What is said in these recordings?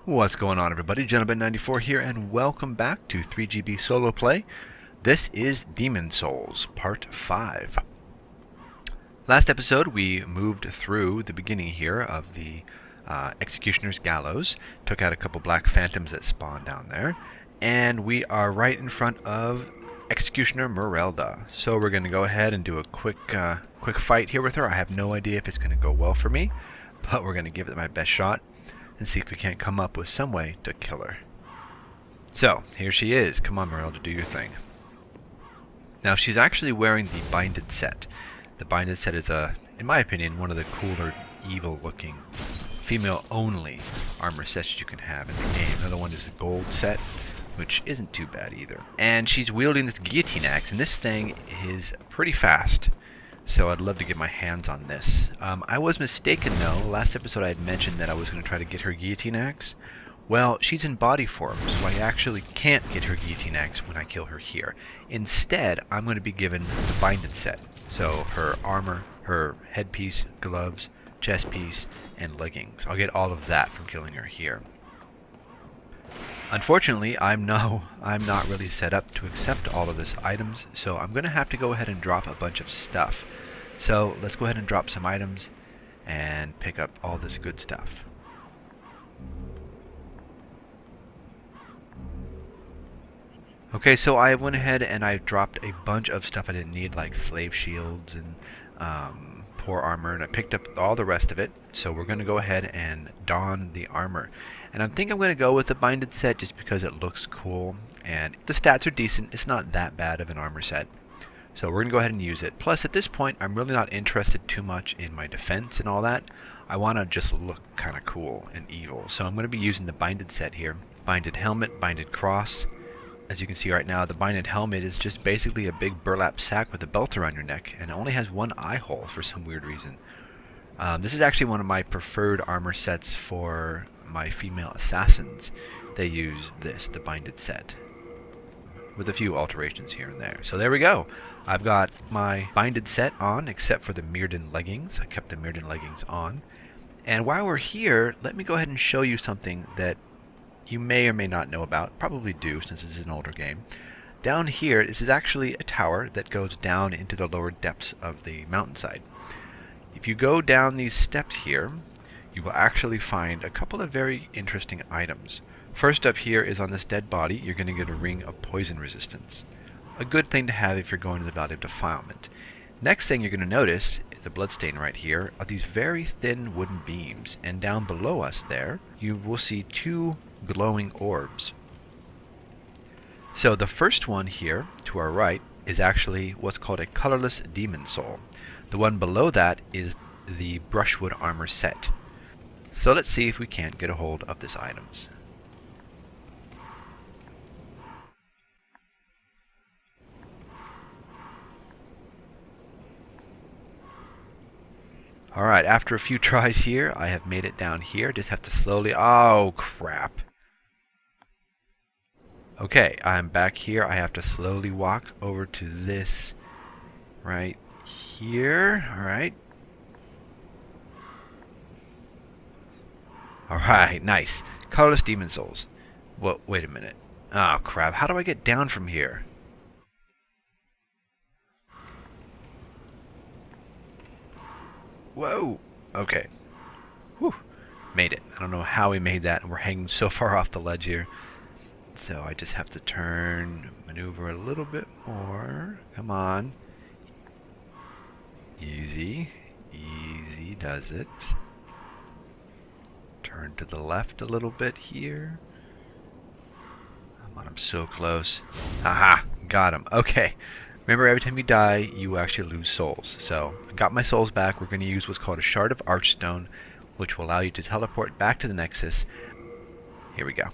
What's going on, everybody? Gentleman94 here, and welcome back to 3GB Solo Play. This is Demon Souls, Part 5. Last episode, we moved through the beginning here of the Executioner's Gallows, took out a couple black phantoms that spawned down there, and we are right in front of Executioner Miralda. So we're going to go ahead and do a quick fight here with her. I have no idea if it's going to go well for me, but we're going to give it my best shot and see if we can't come up with some way to kill her. So, here she is. Come on, Emeralda, do your thing. Now, she's actually wearing the Binded set. The Binded set is, in my opinion, one of the cooler, evil-looking, female-only armor sets you can have in the game. Another one is the Gold set, which isn't too bad either. And she's wielding this guillotine axe, and this thing is pretty fast. So I'd love to get my hands on this. I was mistaken though. Last episode I had mentioned that I was going to try to get her guillotine axe. Well, she's in body form, so I actually can't get her guillotine axe when I kill her here. Instead, I'm going to be given the Binded set. So her armor, her headpiece, gloves, chest piece, and leggings. I'll get all of that from killing her here. Unfortunately, I'm not really set up to accept all of this items, so I'm going to have to go ahead and drop a bunch of stuff. So let's go ahead and drop some items and pick up all this good stuff. Okay, so I went ahead and I dropped a bunch of stuff I didn't need, like slave shields and poor armor, and I picked up all the rest of it. So we're going to go ahead and don the armor. And I think I'm going to go with the Binded set just because it looks cool. And the stats are decent. It's not that bad of an armor set. So we're going to go ahead and use it. Plus, at this point, I'm really not interested too much in my defense and all that. I want to just look kind of cool and evil. So I'm going to be using the Binded set here. Binded helmet, Binded cross. As you can see right now, the Binded helmet is just basically a big burlap sack with a belt around your neck. And it only has one eye hole for some weird reason. This is actually one of my preferred armor sets for my female assassins. They use this, the Binded set, with a few alterations here and there. So there we go. I've got my Binded set on, except for the Mirrodin leggings. I kept the Mirrodin leggings on. And while we're here, let me go ahead and show you something that you may or may not know about. Probably do, since this is an older game. Down here, this is actually a tower that goes down into the lower depths of the mountainside. If you go down these steps here, you will actually find a couple of very interesting items. First up here is on this dead body, you're going to get a ring of poison resistance. A good thing to have if you're going to the Valley of Defilement. Next thing you're going to notice is the bloodstain right here are these very thin wooden beams. And down below us there, you will see two glowing orbs. So the first one here, to our right, is actually what's called a colorless demon soul. The one below that is the brushwood armor set. So let's see if we can't get a hold of these items. Alright, after a few tries here, I have made it down here. Just have to slowly... Oh, crap. Okay, I'm back here. I have to slowly walk over to this right here. Alright. Alright, nice. Colorless Demon Souls. Well, wait a minute. Oh, crap. How do I get down from here? Whoa! Okay. Whew. Made it. I don't know how we made that, and we're hanging so far off the ledge here. So I just have to turn, maneuver a little bit more. Come on. Easy. Easy does it. Turn to the left a little bit here. Come on, I'm so close. Haha! Got him. Okay. Remember, every time you die, you actually lose souls. So, I got my souls back. We're going to use what's called a Shard of Archstone, which will allow you to teleport back to the Nexus. Here we go.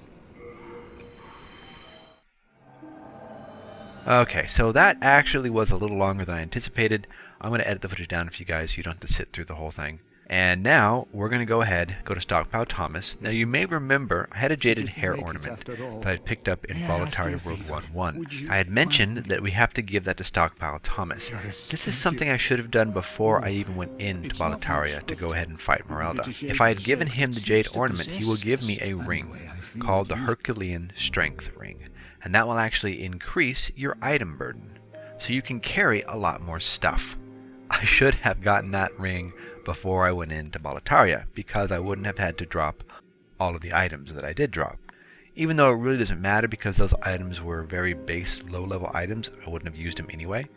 Okay, so that actually was a little longer than I anticipated. I'm going to edit the footage down for you guys so you don't have to sit through the whole thing. And now we're going to go ahead, go to Stockpile Thomas. Now you may remember I had a jaded hair ornament that I picked up in Volataria World 1-1. I had mentioned that we have to give that to Stockpile Thomas. This is something I should have done before I even went into Volataria to go ahead and fight Emeralda. If I had given him the jade ornament, he will give me a ring called the Herculean Strength Ring. And that will actually increase your item burden, so you can carry a lot more stuff. I should have gotten that ring before I went into Volataria, because I wouldn't have had to drop all of the items that I did drop. Even though it really doesn't matter because those items were very base, low-level items, I wouldn't have used them anyway.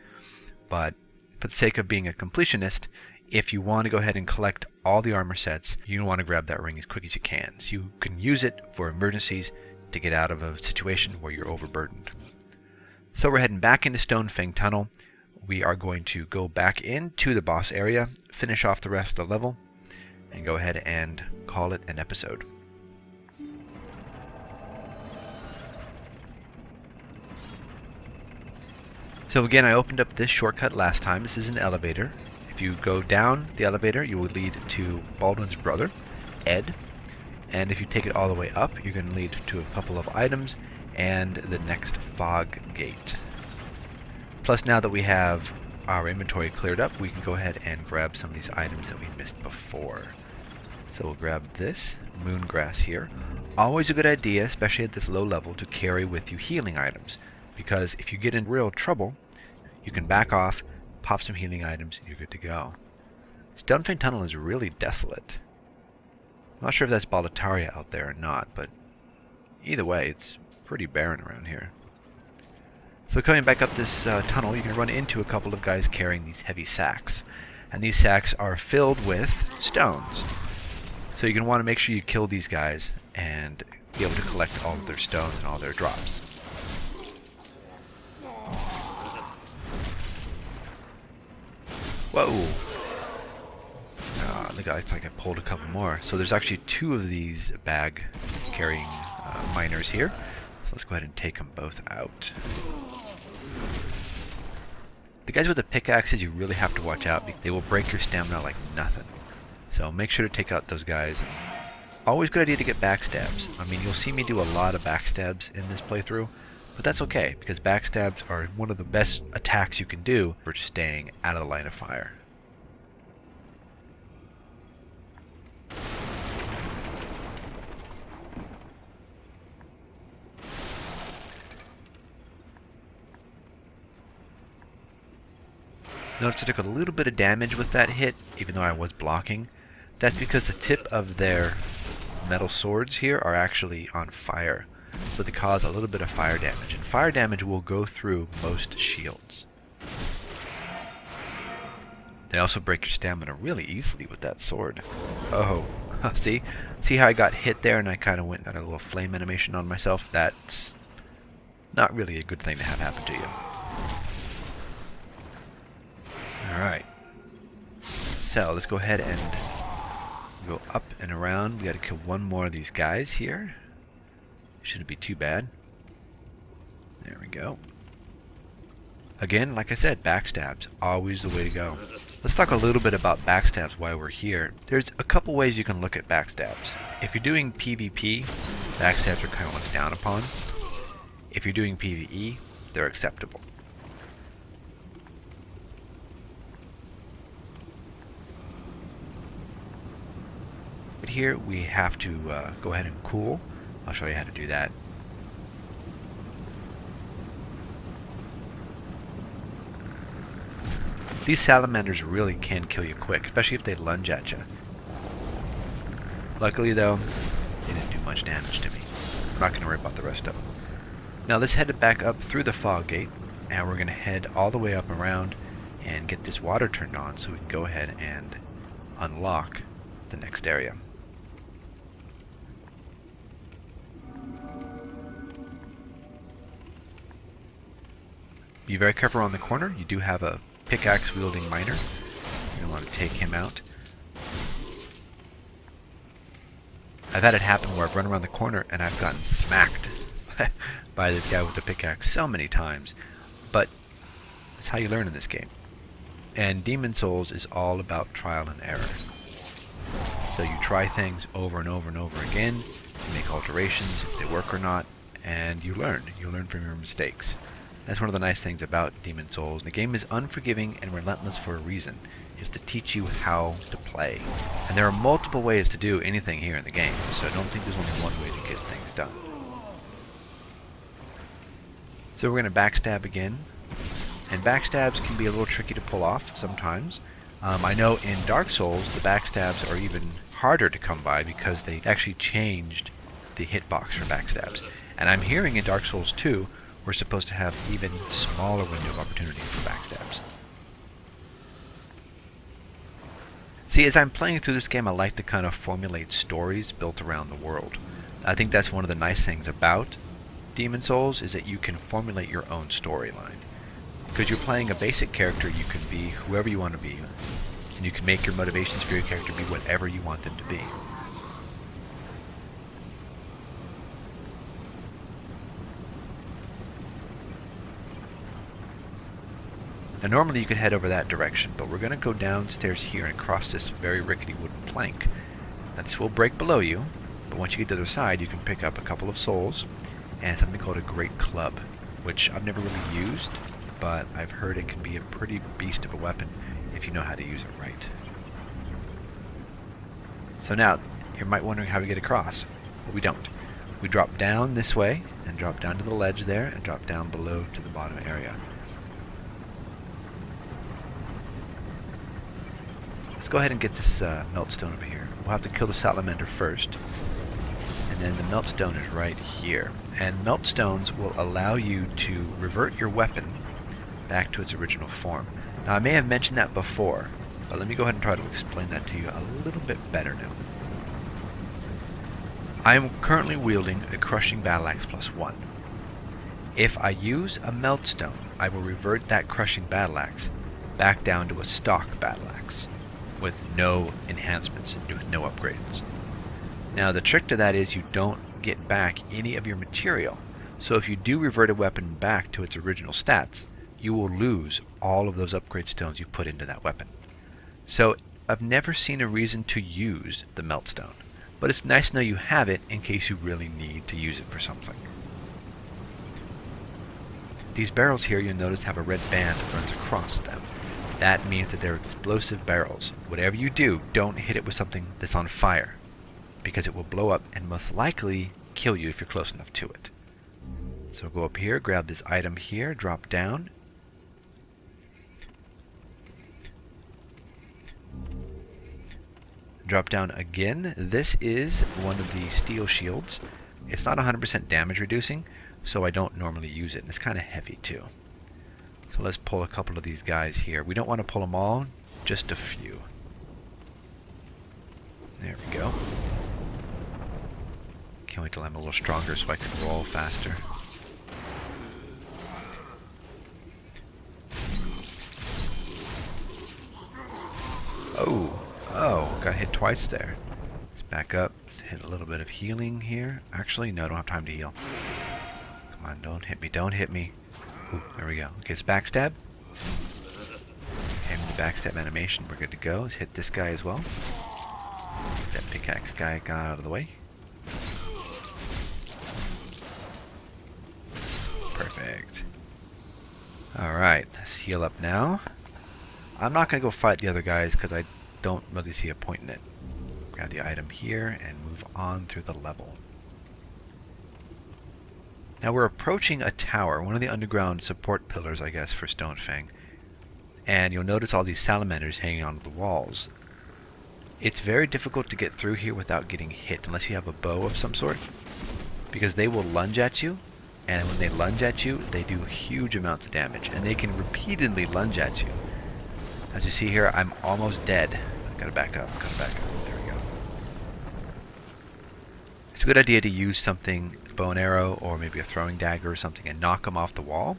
But for the sake of being a completionist, if you want to go ahead and collect all the armor sets, you want to grab that ring as quick as you can, so you can use it for emergencies to get out of a situation where you're overburdened. So we're heading back into Stongfang Tunnel. We are going to go back into the boss area, finish off the rest of the level, and go ahead and call it an episode. So again, I opened up this shortcut last time. This is an elevator. If you go down the elevator, you will lead to Baldwin's brother, Ed. And if you take it all the way up, you're going to lead to a couple of items and the next fog gate. Plus, now that we have our inventory cleared up, we can go ahead and grab some of these items that we missed before. So we'll grab this moongrass here. Always a good idea, especially at this low level, to carry with you healing items, because if you get in real trouble, you can back off, pop some healing items, and you're good to go. Dunfin Tunnel is really desolate. I'm not sure if that's Volataria out there or not, but either way, it's pretty barren around here. So coming back up this tunnel, you can run into a couple of guys carrying these heavy sacks. And these sacks are filled with stones. So you're going to want to make sure you kill these guys and be able to collect all of their stones and all their drops. Whoa! Look, it's like I pulled a couple more. So there's actually 2 of these bag carrying miners here. So let's go ahead and take them both out. The guys with the pickaxes, you really have to watch out. They will break your stamina like nothing. So make sure to take out those guys. Always good idea to get backstabs. I mean, you'll see me do a lot of backstabs in this playthrough, but that's okay, because backstabs are one of the best attacks you can do for staying out of the line of fire. Notice I took a little bit of damage with that hit, even though I was blocking. That's because the tip of their metal swords here are actually on fire, so they cause a little bit of fire damage. And fire damage will go through most shields. They also break your stamina really easily with that sword. Oh, see? See how I got hit there and I kind of went and got a little flame animation on myself? That's not really a good thing to have happen to you. Alright, so let's go ahead and go up and around. We gotta kill one more of these guys here. Shouldn't be too bad. There we go. Again, like I said, backstabs, always the way to go. Let's talk a little bit about backstabs while we're here. There's a couple ways you can look at backstabs. If you're doing PvP, backstabs are kind of looked down upon. If you're doing PvE, they're acceptable. But here we have to go ahead and cool. I'll show you how to do that. These salamanders really can kill you quick, especially if they lunge at you. Luckily though, they didn't do much damage to me. I'm not going to worry about the rest of them. Now let's head back up through the fog gate, and we're going to head all the way up around and get this water turned on so we can go ahead and unlock the next area. Be very careful around the corner. You do have a pickaxe wielding miner. You're going to want to take him out. I've had it happen where I've run around the corner and I've gotten smacked by this guy with the pickaxe so many times. But that's how you learn in this game. And Demon Souls is all about trial and error. So you try things over and over and over again, you make alterations if they work or not, and you learn. You learn from your mistakes. That's one of the nice things about Demon Souls. The game is unforgiving and relentless for a reason. It's to teach you how to play. And there are multiple ways to do anything here in the game, so I don't think there's only one way to get things done. So we're going to backstab again. And backstabs can be a little tricky to pull off sometimes. I know in Dark Souls, the backstabs are even harder to come by because they actually changed the hitbox for backstabs. And I'm hearing in Dark Souls 2, we're supposed to have even smaller window of opportunity for backstabs. See, as I'm playing through this game, I like to kind of formulate stories built around the world. I think that's one of the nice things about Demon Souls, is that you can formulate your own storyline. Because you're playing a basic character, you can be whoever you want to be, and you can make your motivations for your character be whatever you want them to be. Now normally you could head over that direction, but we're going to go downstairs here and across this very rickety wooden plank. Now this will break below you, but once you get to the other side you can pick up a couple of souls and something called a great club, which I've never really used, but I've heard it can be a pretty beast of a weapon if you know how to use it right. So now, you might be wondering how we get across. Well, we don't. We drop down this way, and drop down to the ledge there, and drop down below to the bottom area. Let's go ahead and get this meltstone over here. We'll have to kill the salamander first, and then the meltstone is right here. And meltstones will allow you to revert your weapon back to its original form. Now I may have mentioned that before, but let me go ahead and try to explain that to you a little bit better now. I am currently wielding a Crushing Battle Axe +1. If I use a meltstone, I will revert that Crushing Battle Axe back down to a stock Battle Axe with no enhancements, with no upgrades. Now the trick to that is you don't get back any of your material. So if you do revert a weapon back to its original stats, you will lose all of those upgrade stones you put into that weapon. So I've never seen a reason to use the meltstone, but it's nice to know you have it in case you really need to use it for something. These barrels here, you'll notice, have a red band that runs across them. That means that they're explosive barrels. Whatever you do, don't hit it with something that's on fire, because it will blow up and most likely kill you if you're close enough to it. So go up here, grab this item here, drop down. Drop down again. This is one of the steel shields. It's not 100% damage reducing, so I don't normally use it. And it's kind of heavy too. So let's pull a couple of these guys here. We don't want to pull them all, just a few. There we go. Can't wait till I'm a little stronger so I can roll faster. Oh, got hit twice there. Let's back up. Let's hit a little bit of healing here. Actually, no, I don't have time to heal. Come on, don't hit me, don't hit me. Ooh, there we go. Okay, it's backstab. And the backstab animation, we're good to go. Let's hit this guy as well. That pickaxe guy got out of the way. Perfect. Alright, let's heal up now. I'm not going to go fight the other guys because I don't really see a point in it. Grab the item here and move on through the level. Now we're approaching a tower, one of the underground support pillars, I guess, for Stongfang. And you'll notice all these salamanders hanging onto the walls. It's very difficult to get through here without getting hit, unless you have a bow of some sort, because they will lunge at you, and when they lunge at you, they do huge amounts of damage, and they can repeatedly lunge at you. As you see here, I'm almost dead. Gotta back up, gotta back up. There we go. It's a good idea to use something, a bow and arrow, or maybe a throwing dagger or something, and knock them off the wall,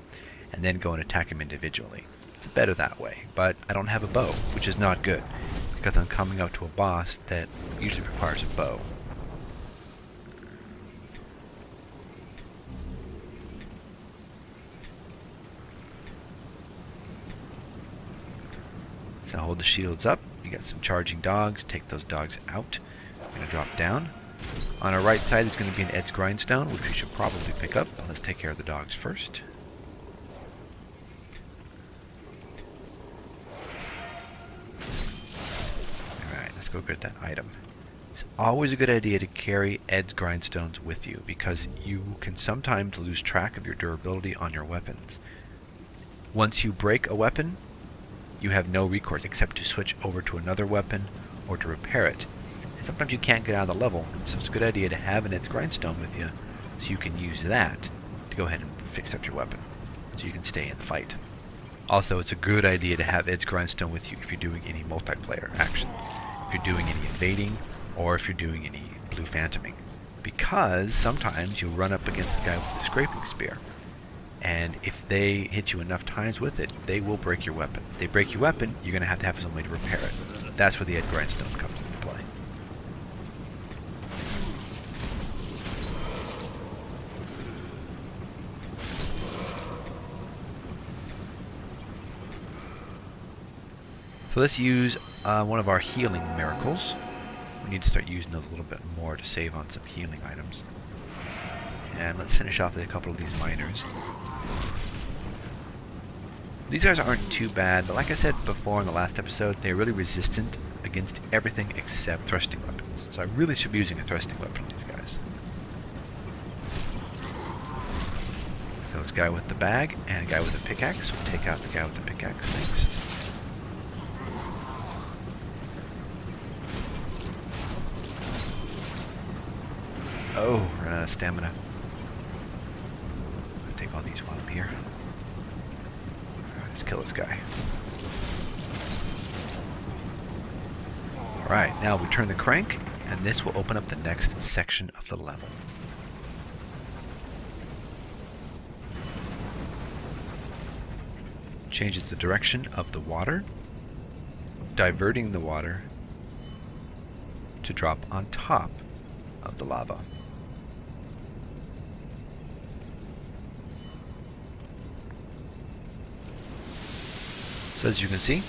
and then go and attack them individually. It's better that way, but I don't have a bow, which is not good, because I'm coming up to a boss that usually requires a bow. So hold the shields up. You got some charging dogs. Take those dogs out. I'm going to drop down. On our right side is going to be an Ed's Grindstone, which we should probably pick up. Let's take care of the dogs first. Alright, let's go get that item. It's always a good idea to carry Ed's Grindstones with you, because you can sometimes lose track of your durability on your weapons. Once you break a weapon, you have no recourse except to switch over to another weapon or to repair it. And sometimes you can't get out of the level, so it's a good idea to have an Ed's Grindstone with you so you can use that to go ahead and fix up your weapon so you can stay in the fight. Also, it's a good idea to have Ed's Grindstone with you if you're doing any multiplayer action, if you're doing any invading, or if you're doing any blue phantoming, because sometimes you'll run up against the guy with the scraping spear, and if they hit you enough times with it, they will break your weapon. If they break your weapon, you're going to have some way to repair it. That's where the Ed Grindstone comes into play. So let's use one of our healing miracles. We need to start using those a little bit more to save on some healing items. And let's finish off with a couple of these miners. These guys aren't too bad, but like I said before in the last episode, they're really resistant against everything except thrusting weapons. So I really should be using a thrusting weapon on these guys. So this guy with the bag and a guy with a pickaxe. We'll take out the guy with the pickaxe next. Oh, ran out of stamina. I'll take all these while I'm here. Alright, let's kill this guy. Alright, now we turn the crank, and this will open up the next section of the level. Changes the direction of the water, diverting the water to drop on top of the lava. So as you can see,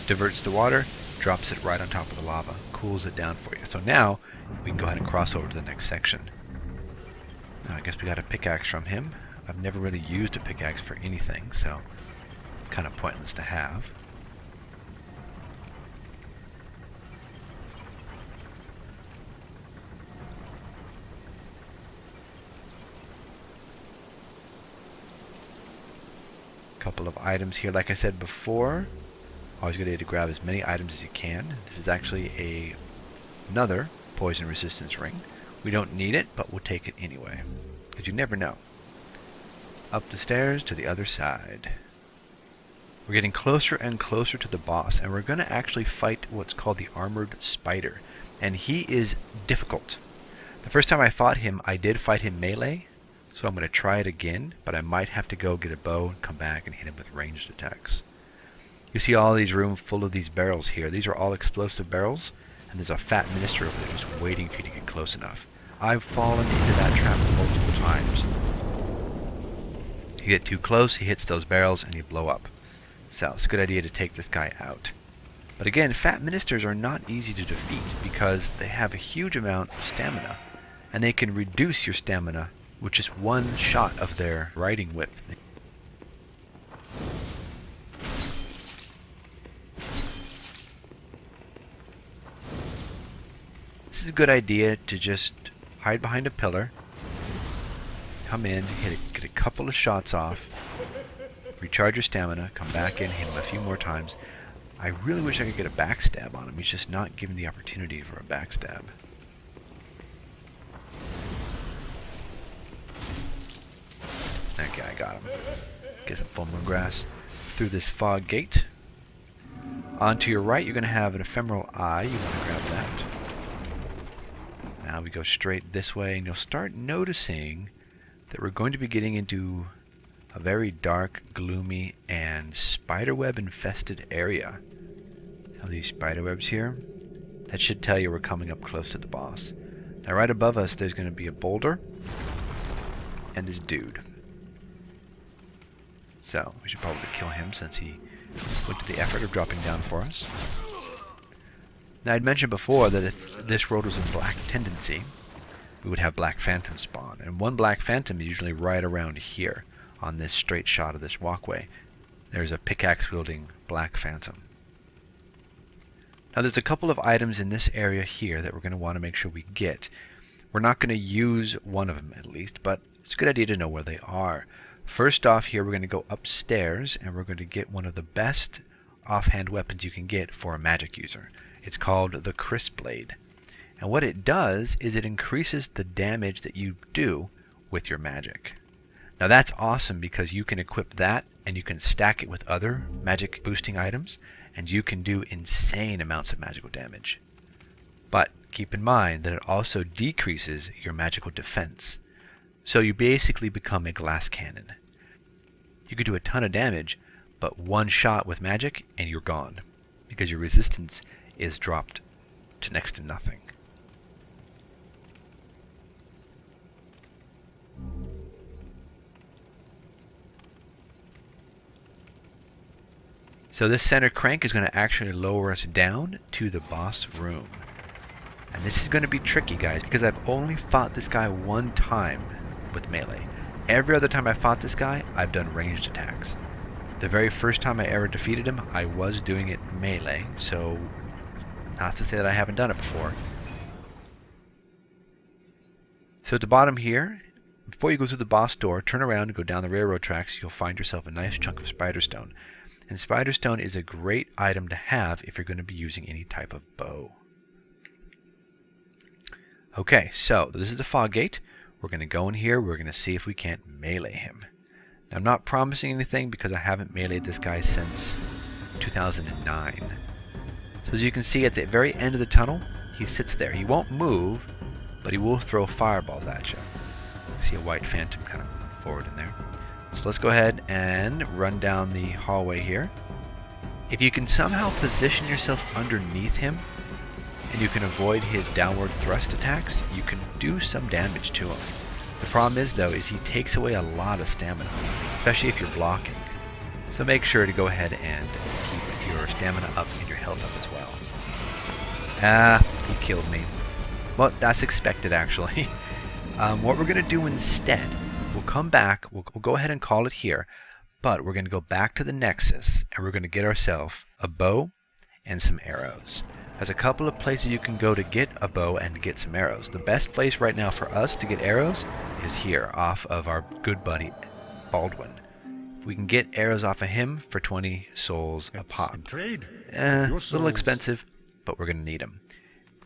diverts the water, drops it right on top of the lava, cools it down for you. So now we can go ahead and cross over to the next section. Now I guess we got a pickaxe from him. I've never really used a pickaxe for anything, so kind of pointless to have. Couple of items here. Like I said before, always good idea to grab as many items as you can. This is actually another poison resistance ring. We don't need it, but we'll take it anyway, because you never know. Up the stairs to the other side. We're getting closer and closer to the boss, and we're going to actually fight what's called the Armored Spider, and he is difficult. The first time I fought him, I did fight him melee, so I'm going to try it again, but I might have to go get a bow and come back and hit him with ranged attacks. You see all these rooms full of these barrels here. These are all explosive barrels, and there's a fat minister over there just waiting for you to get close enough. I've fallen into that trap multiple times. You get too close, he hits those barrels, and you blow up. So it's a good idea to take this guy out. But again, fat ministers are not easy to defeat because they have a huge amount of stamina, and they can reduce your stamina with just one shot of their riding whip. This is a good idea to just hide behind a pillar, come in, get a couple of shots off, recharge your stamina, come back in, hit him a few more times. I really wish I could get a backstab on him. He's just not given the opportunity for a backstab. Okay, I got him. Get some full moon grass through this fog gate. On to your right, you're going to have an ephemeral eye. You want to grab that. Now we go straight this way, and you'll start noticing that we're going to be getting into a very dark, gloomy, and spiderweb infested area. Some of these spiderwebs here, that should tell you we're coming up close to the boss. Now right above us there's going to be a boulder and this dude. So we should probably kill him since he went to the effort of dropping down for us. Now, I'd mentioned before that if this road was in black tendency, we would have black phantoms spawn. And one black phantom is usually right around here on this straight shot of this walkway. There's a pickaxe-wielding black phantom. Now, there's a couple of items in this area here that we're going to want to make sure we get. We're not going to use one of them at least, but it's a good idea to know where they are. First off here, we're going to go upstairs and we're going to get one of the best offhand weapons you can get for a magic user. It's called the Crisp Blade. And what it does is it increases the damage that you do with your magic. Now that's awesome because you can equip that and you can stack it with other magic boosting items and you can do insane amounts of magical damage. But keep in mind that it also decreases your magical defense. So you basically become a glass cannon. You could do a ton of damage, but one shot with magic and you're gone, because your resistance is dropped to next to nothing. So this center crank is going to actually lower us down to the boss room. And this is going to be tricky, guys, because I've only fought this guy one time with melee. Every other time I fought this guy, I've done ranged attacks. The very first time I ever defeated him, I was doing it melee, so not to say that I haven't done it before. So at the bottom here, before you go through the boss door, turn around and go down the railroad tracks. You'll find yourself a nice chunk of spider stone. And spider stone is a great item to have if you're going to be using any type of bow. Okay, so this is the fog gate. We're going to go in here. We're going to see if we can't melee him. Now, I'm not promising anything because I haven't meleeed this guy since 2009. So as you can see at the very end of the tunnel, he sits there. He won't move, but he will throw fireballs at you. You see a white phantom kind of moving forward in there. So let's go ahead and run down the hallway here. If you can somehow position yourself underneath him, and you can avoid his downward thrust attacks, you can do some damage to him. The problem is, though, is he takes away a lot of stamina, especially if you're blocking. So make sure to go ahead and keep your stamina up and your health up as well. Ah, he killed me. Well, that's expected, actually. What we're going to do instead, we'll come back, we'll go ahead and call it here, but we're going to go back to the Nexus, and we're going to get ourselves a bow and some arrows. There's a couple of places you can go to get a bow and get some arrows. The best place right now for us to get arrows is here, off of our good buddy Baldwin. We can get arrows off of him for 20 souls a pop. A little expensive, but we're going to need them.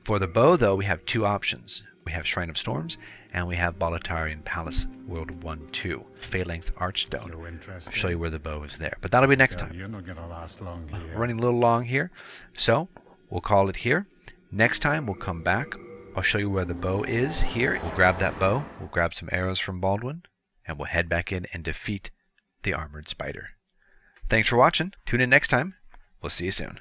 For the bow, though, we have two options. We have Shrine of Storms, and we have Boletarian Palace, World 1-2, Phalanx Archstone. I'll show you where the bow is there, but that'll be next time. You're not gonna last long here. We're running a little long here, so we'll call it here. Next time we'll come back. I'll show you where the bow is here. We'll grab that bow, we'll grab some arrows from Baldwin, and we'll head back in and defeat the armored spider. Thanks for watching. Tune in next time. We'll see you soon.